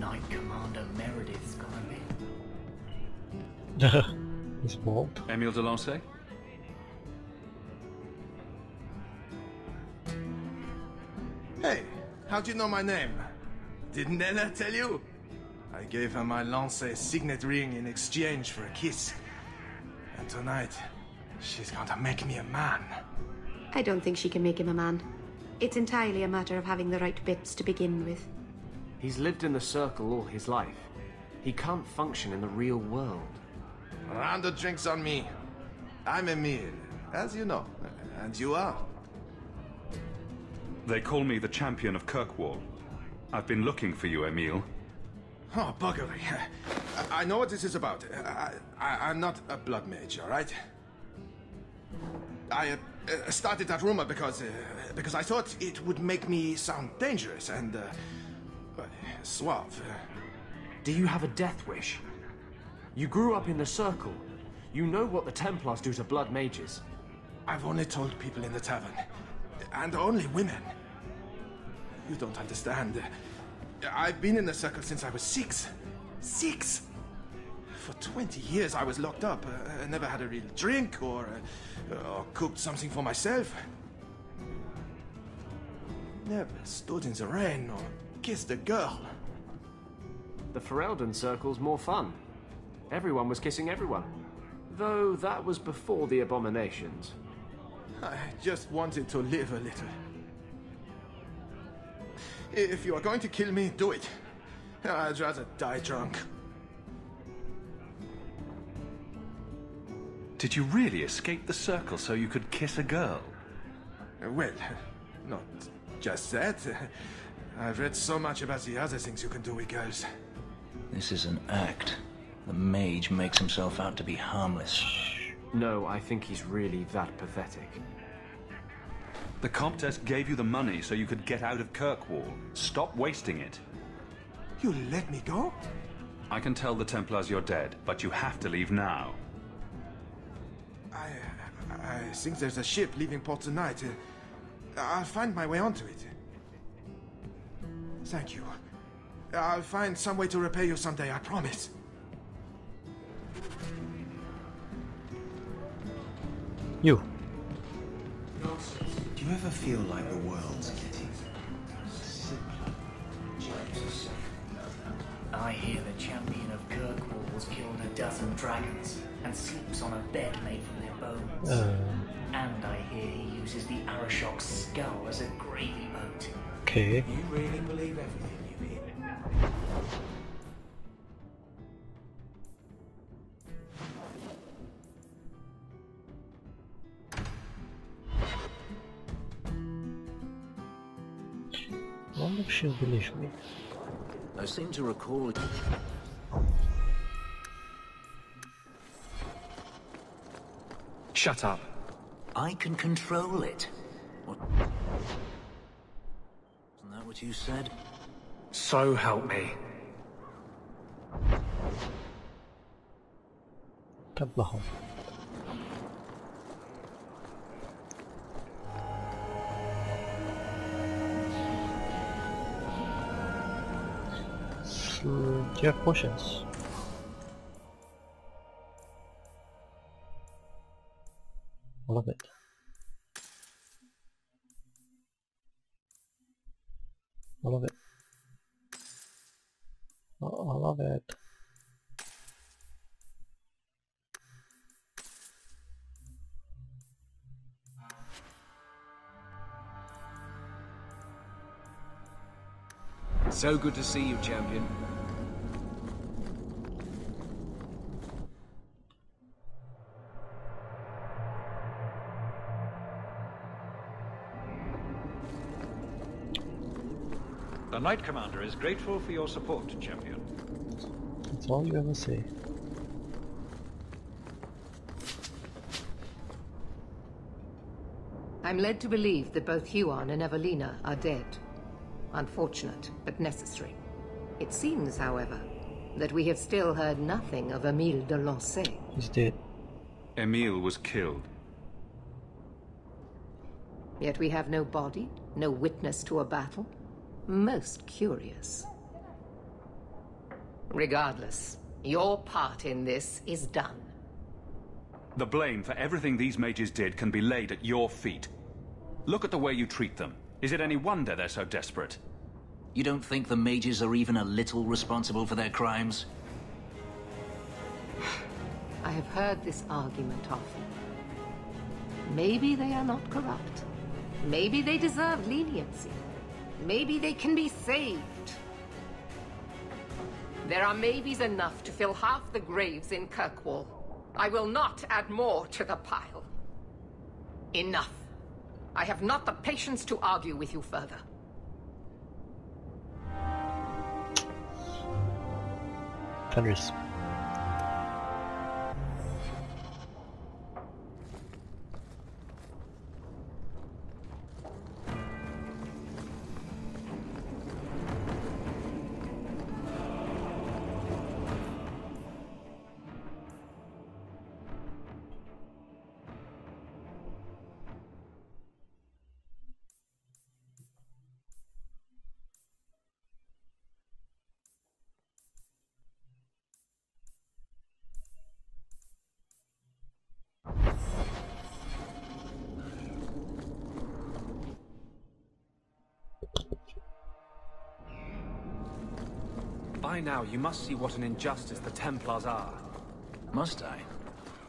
Knight Commander Meredith's gonna be. He's bald. Emile de Lancey? Hey, how'd you know my name? Didn't Ella tell you? I gave her my Lancey signet ring in exchange for a kiss. And tonight, she's going to make me a man. I don't think she can make him a man. It's entirely a matter of having the right bits to begin with. He's lived in the Circle all his life. He can't function in the real world. A round of drinks on me. I'm Emile, as you know. And you are? They call me the champion of Kirkwall. I've been looking for you, Emile. Oh, buggery. I know what this is about. I'm not a blood mage, all right? I started that rumor because I thought it would make me sound dangerous and suave. Do you have a death wish? You grew up in the Circle. You know what the Templars do to blood mages. I've only told people in the tavern. And only women. You don't understand. I've been in the Circle since I was 6. 6! For 20 years I was locked up. I never had a real drink or cooked something for myself. Never stood in the rain or kissed a girl. The Ferelden Circle's more fun. Everyone was kissing everyone. Though that was before the abominations. I just wanted to live a little. If you are going to kill me, do it. I'd rather die drunk. Did you really escape the Circle so you could kiss a girl? Well, not just that. I've read so much about the other things you can do with girls. This is an act. The mage makes himself out to be harmless. No, I think he's really that pathetic. The Comtesse gave you the money so you could get out of Kirkwall. Stop wasting it. You let me go? I can tell the Templars you're dead, but you have to leave now. I think there's a ship leaving port tonight. I'll find my way onto it. Thank you. I'll find some way to repay you someday, I promise. You. Do you ever feel like the world's getting simpler? I hear the champion of Kirkwall's killed a dozen dragons and sleeps on a bed made from their bones. And I hear he uses the Arashok's skull as a gravy boat. Okay. You really believe everything you hear? I wonder if she'll believe me. I seem to recall... Shut up. I can control it. What? Isn't that what you said? So help me. Tablahom. Do you have potions? All of it. All of it. All of it. So good to see you, champion. The Knight Commander is grateful for your support, champion. That's all you ever say. I'm led to believe that both Huon and Evelina are dead. Unfortunate, but necessary. It seems, however, that we have still heard nothing of Emile de Lancey. He's dead. Emile was killed. Yet we have no body, no witness to a battle. Most curious. Regardless, your part in this is done. The blame for everything these mages did can be laid at your feet. Look at the way you treat them. Is it any wonder they're so desperate? You don't think the mages are even a little responsible for their crimes? I have heard this argument often. Maybe they are not corrupt. Maybe they deserve leniency. Maybe they can be saved. There are maybes enough to fill half the graves in Kirkwall. I will not add more to the pile. Enough. I have not the patience to argue with you further. Fenris. By now, you must see what an injustice the Templars are. Must I?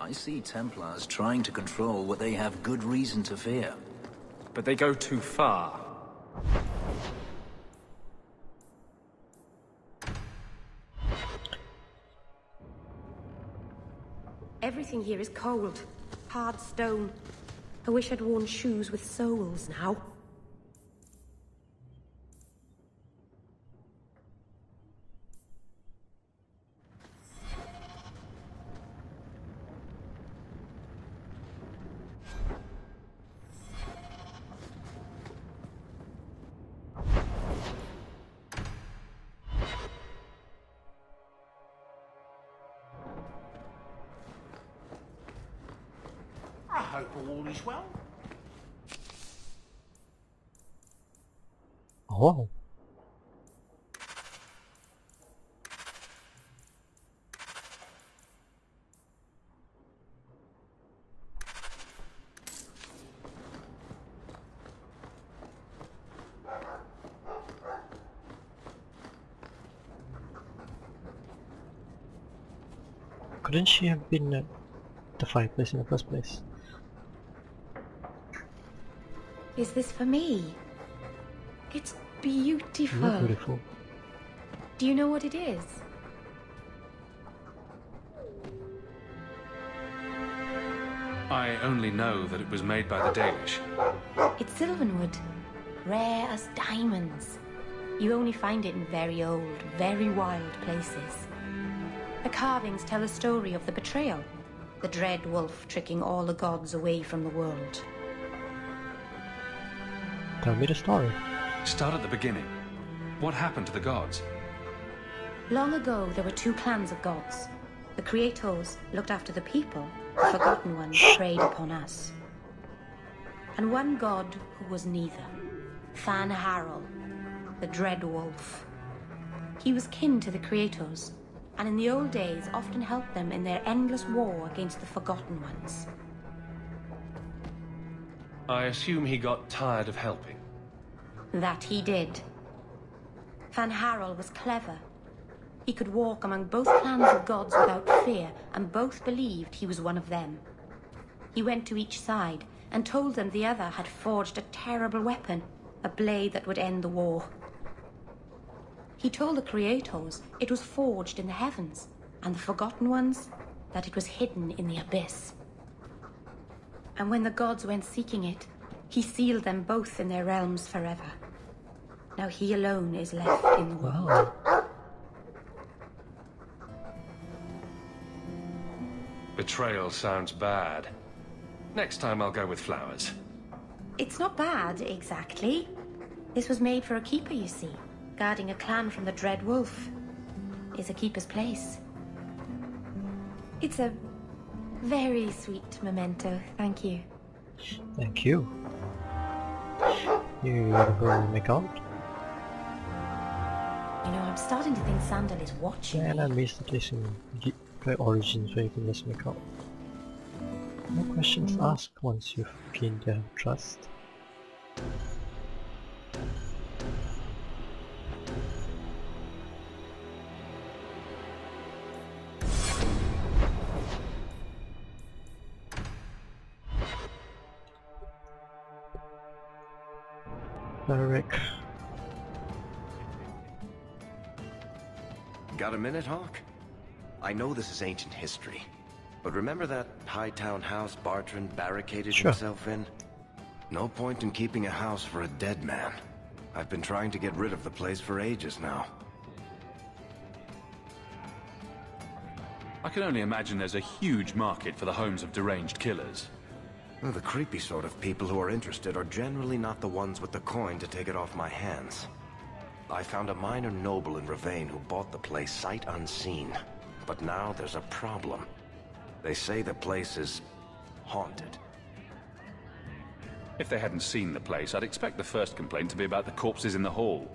I see Templars trying to control what they have good reason to fear. But they go too far. Everything here is cold. Hard stone. I wish I'd worn shoes with soles now. I hope all is well. Oh. Couldn't she have been at the fireplace in the first place? Is this for me? It's beautiful. Not beautiful. Do you know what it is? I only know that it was made by the Danish. It's sylvanwood. Rare as diamonds. You only find it in very old, very wild places. The carvings tell a story of the betrayal. The dread wolf tricking all the gods away from the world. Tell me the story. Start at the beginning. What happened to the gods? Long ago, there were two clans of gods. The Creators looked after the people, the Forgotten Ones preyed upon us. And one god who was neither. Fan Harel, the Dread Wolf. He was kin to the Creators, and in the old days often helped them in their endless war against the Forgotten Ones. I assume he got tired of helping. That he did. Fan Harel was clever. He could walk among both clans of gods without fear, and both believed he was one of them. He went to each side and told them the other had forged a terrible weapon, a blade that would end the war. He told the Creators it was forged in the heavens, and the Forgotten Ones that it was hidden in the abyss. And when the gods went seeking it, he sealed them both in their realms forever. Now he alone is left in the world. Wow. Betrayal sounds bad. Next time I'll go with flowers. It's not bad, exactly. This was made for a keeper, you see. Guarding a clan from the Dread Wolf is a keeper's place. It's a very sweet memento, thank you. Thank you. You wanna go make out? You know, I'm starting to think Sandal is watching And me. I missed at least in play Origins where you can just make out. No questions asked once you've gained their trust. Eric. Got a minute, Hawk? I know this is ancient history, but remember that Hightown house Bartrand barricaded himself in? No point in keeping a house for a dead man. I've been trying to get rid of the place for ages now. I can only imagine there's a huge market for the homes of deranged killers. Well, the creepy sort of people who are interested are generally not the ones with the coin to take it off my hands. I found a minor noble in Ravane who bought the place sight unseen. But now there's a problem. They say the place is haunted. If they hadn't seen the place, I'd expect the first complaint to be about the corpses in the hall.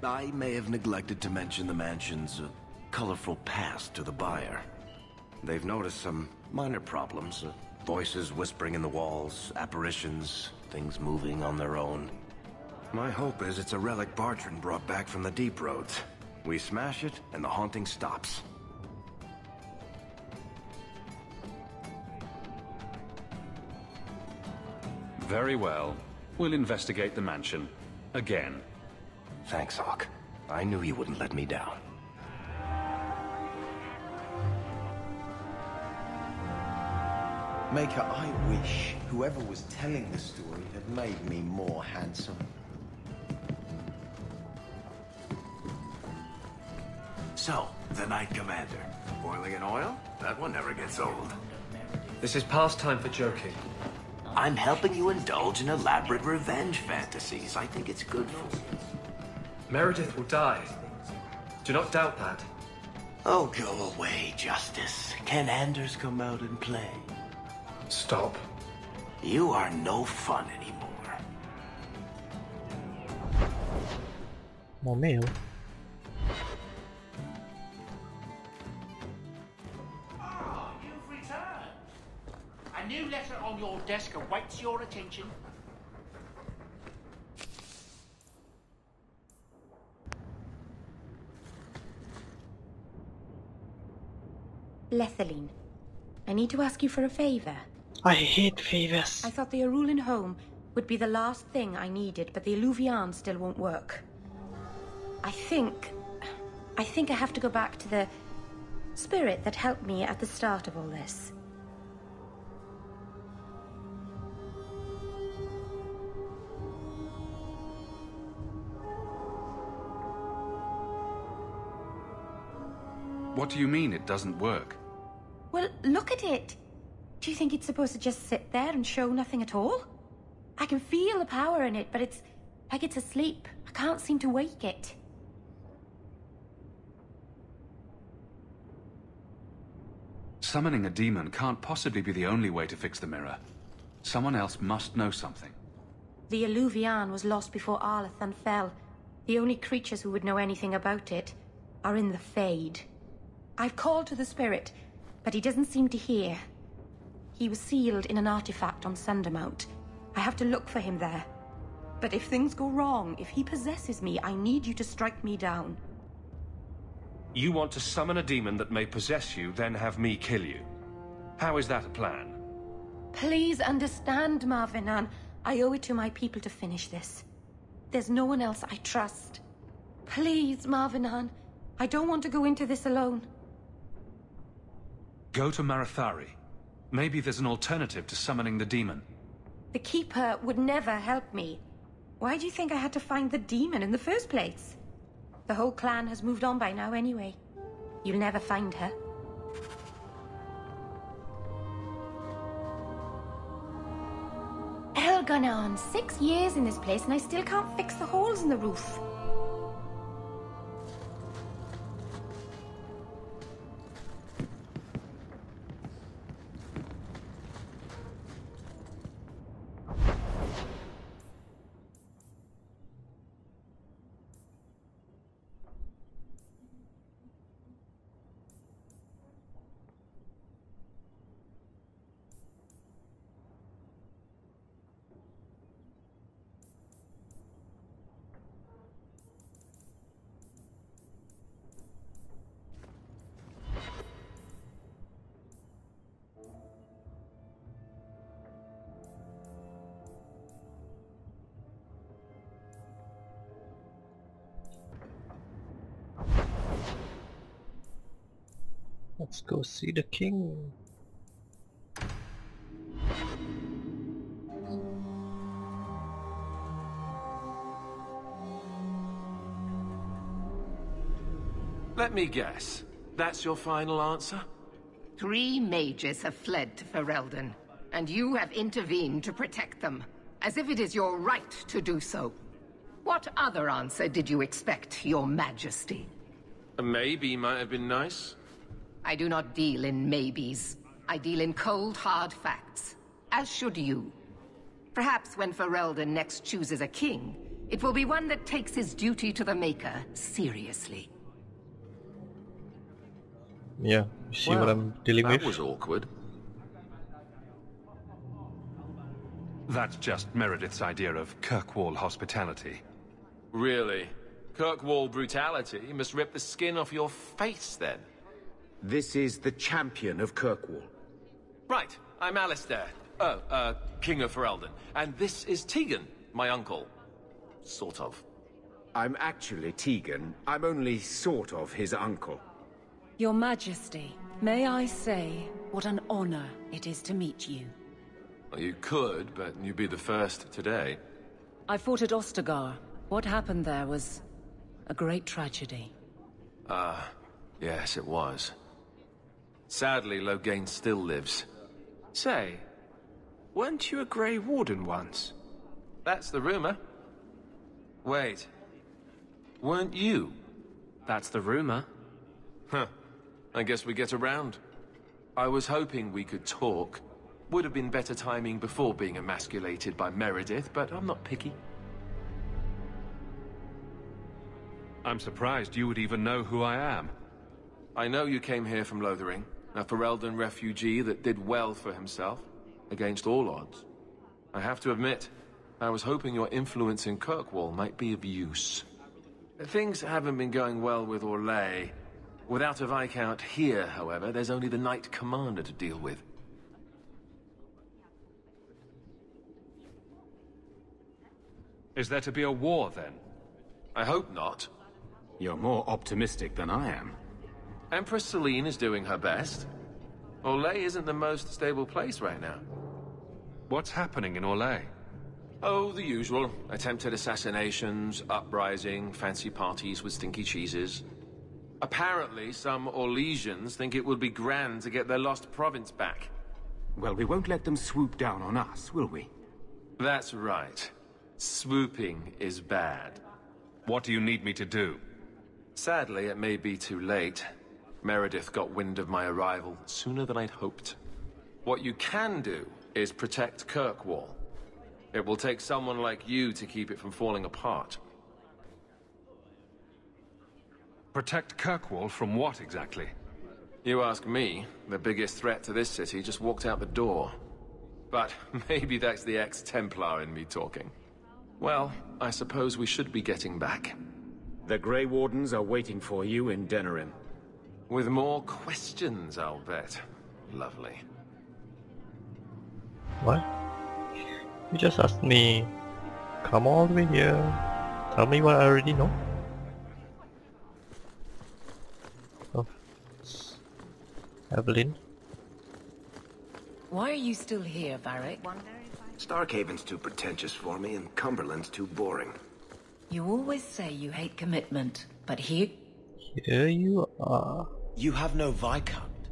I may have neglected to mention the mansion's colorful past to the buyer. They've noticed some minor problems. Voices whispering in the walls, apparitions, things moving on their own. My hope is it's a relic Bartrand brought back from the Deep Roads. We smash it, and the haunting stops. Very well. We'll investigate the mansion. Again. Thanks, Hawk. I knew you wouldn't let me down. Maker, I wish whoever was telling the story had made me more handsome. So, the Knight Commander. Boiling in oil? That one never gets old. This is past time for joking. I'm helping you indulge in elaborate revenge fantasies. I think it's good for you. Meredith will die. Do not doubt that. Oh, go away, Justice. Can Anders come out and play? Stop. You are no fun anymore. More mail. You've returned. A new letter on your desk awaits your attention. Lethaline, I need to ask you for a favor. I hate favors. I thought the Arulin home would be the last thing I needed, but the Illuvian still won't work. I think I have to go back to the spirit that helped me at the start of all this. What do you mean it doesn't work? Well, look at it. Do you think it's supposed to just sit there and show nothing at all? I can feel the power in it, but it's like it's asleep. I can't seem to wake it. Summoning a demon can't possibly be the only way to fix the mirror. Someone else must know something. The Illuvian was lost before Arlathan fell. The only creatures who would know anything about it are in the Fade. I've called to the spirit, but he doesn't seem to hear. He was sealed in an artifact on Sundermount. I have to look for him there. But if things go wrong, if he possesses me, I need you to strike me down. You want to summon a demon that may possess you, then have me kill you. How is that a plan? Please understand, Marvinan. I owe it to my people to finish this. There's no one else I trust. Please, Marvinan. I don't want to go into this alone. Go to Marathari. Maybe there's an alternative to summoning the demon. The Keeper would never help me. Why do you think I had to find the demon in the first place? The whole clan has moved on by now anyway. You'll never find her. Elganon, 6 years in this place and I still can't fix the holes in the roof. Let's go see the king. Let me guess. That's your final answer? 3 mages have fled to Ferelden, and you have intervened to protect them, as if it is your right to do so. What other answer did you expect, your majesty? A maybe might have been nice. I do not deal in maybes. I deal in cold, hard facts. As should you. Perhaps when Ferelden next chooses a king, it will be one that takes his duty to the Maker seriously. Yeah, you see what I'm dealing with? That was awkward. That's just Meredith's idea of Kirkwall hospitality. Really? Kirkwall brutality? You must rip the skin off your face, then. This is the champion of Kirkwall. Right, I'm Alistair. King of Ferelden. And this is Tegan, my uncle. Sort of. I'm actually Tegan. I'm only sort of his uncle. Your Majesty, may I say what an honor it is to meet you. Well, you could, but you'd be the first today. I fought at Ostagar. What happened there was a great tragedy. Yes, it was. Sadly, Loghain still lives. Say, weren't you a Grey Warden once? That's the rumor. Wait. Weren't you? That's the rumor. Huh. I guess we get around. I was hoping we could talk. Would have been better timing before being emasculated by Meredith, but I'm not picky. I'm surprised you would even know who I am. I know you came here from Lothering, a Ferelden refugee that did well for himself, against all odds. I have to admit, I was hoping your influence in Kirkwall might be of use. Things haven't been going well with Orlais. Without a Viscount here, however, there's only the Knight Commander to deal with. Is there to be a war, then? I hope not. You're more optimistic than I am. Empress Celine is doing her best. Orlais isn't the most stable place right now. What's happening in Orlais? Oh, the usual. Attempted assassinations, uprising, fancy parties with stinky cheeses. Apparently, some Orlesians think it would be grand to get their lost province back. Well, we won't let them swoop down on us, will we? That's right. Swooping is bad. What do you need me to do? Sadly, it may be too late. Meredith got wind of my arrival sooner than I'd hoped. What you can do is protect Kirkwall. It will take someone like you to keep it from falling apart. Protect Kirkwall from what, exactly? You ask me, the biggest threat to this city just walked out the door. But maybe that's the ex-Templar in me talking. Well, I suppose we should be getting back. The Grey Wardens are waiting for you in Denerim. With more questions, I'll bet. Lovely. What? You just asked me, come all the way here, tell me what I already know. Oh, Evelyn. Why are you still here, Varric? Starkhaven's too pretentious for me, and Cumberland's too boring. You always say you hate commitment, but here you are. You have no Viscount.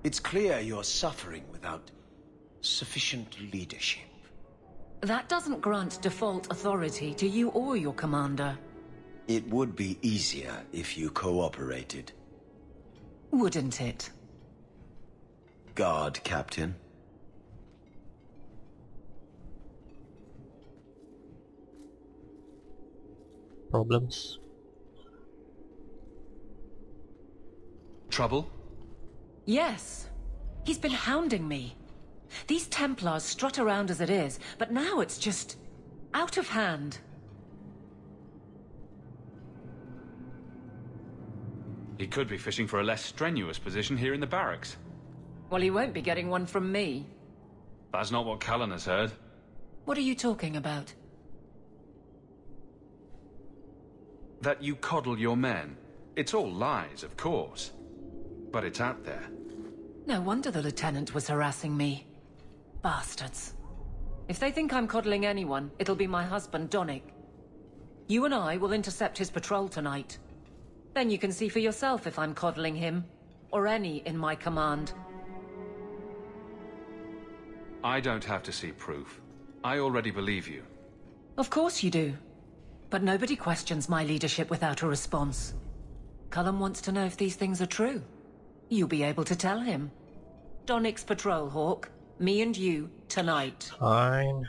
It's clear you're suffering without sufficient leadership. that doesn't grant default authority to you or your commander. It would be easier if you cooperated. Wouldn't it? Guard, Captain. Problems? Trouble? Yes. He's been hounding me. These Templars strut around as it is, but now it's just out of hand. He could be fishing for a less strenuous position here in the barracks. Well, he won't be getting one from me. That's not what Callan has heard. What are you talking about? That you coddle your men. It's all lies, of course. But it's out there. No wonder the Lieutenant was harassing me. Bastards. If they think I'm coddling anyone, it'll be my husband, Donick. You and I will intercept his patrol tonight. Then you can see for yourself if I'm coddling him, or any in my command. I don't have to see proof. I already believe you. Of course you do. But nobody questions my leadership without a response. Cullen wants to know if these things are true. You'll be able to tell him. Donick's patrol, Hawk. Me and you, tonight. Fine.